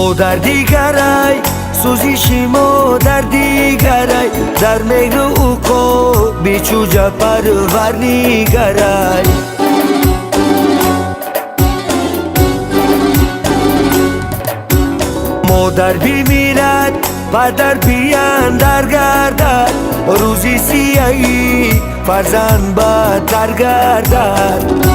در دیگرای سوزیشی ما در دیگرای در مهر او کو بیچوجا پرور نیگرای مادر بیمیرد پدر بیاندر گردد روزی سیاهی فرزند بدتر گردد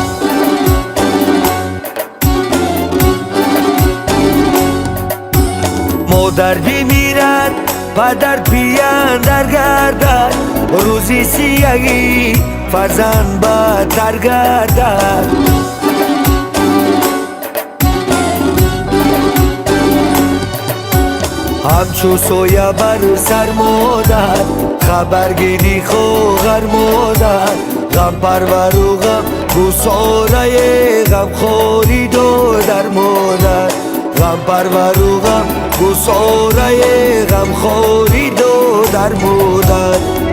مادر بیمیرد پدر بیاندر گردد روزی سیاهی فرزند بدتر گردد همچو سویا بر سر مادر خبر گیری خوغر مادر غم پرور و غم گساره غم خوری دو در مادر غم پرور و غم گساره غم خوری دو در مادر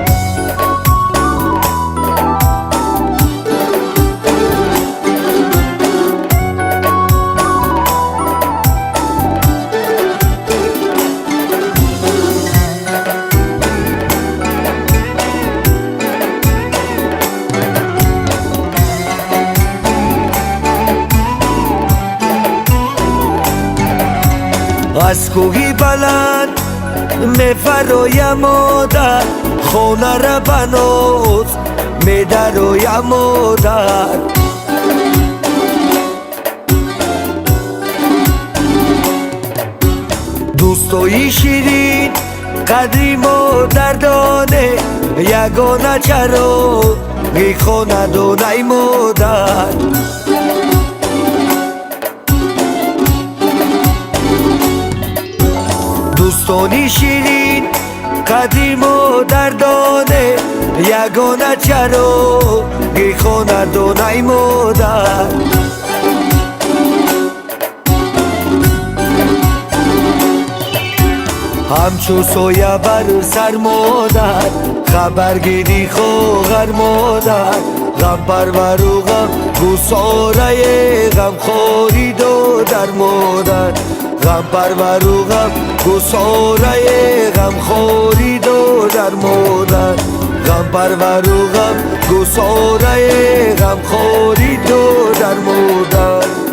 از کوهی بلند میفرایم مادر خونه را بناز میدرایم مادر دوستای شیرین قدری مادر دانه یگانه چرا خونه دانه مادر دوستانی شیرین قدیم و دردانه یگانه چرا خونه دانه مادر همچو سایه بر سر مادر خبر گیری خوغر مادر غم پرور و غم گساره غم خوری دو در مادر غم پرور و غم گساره غم خوری دو در مادر غم پرور و غم گساره غم خوری دو در مادر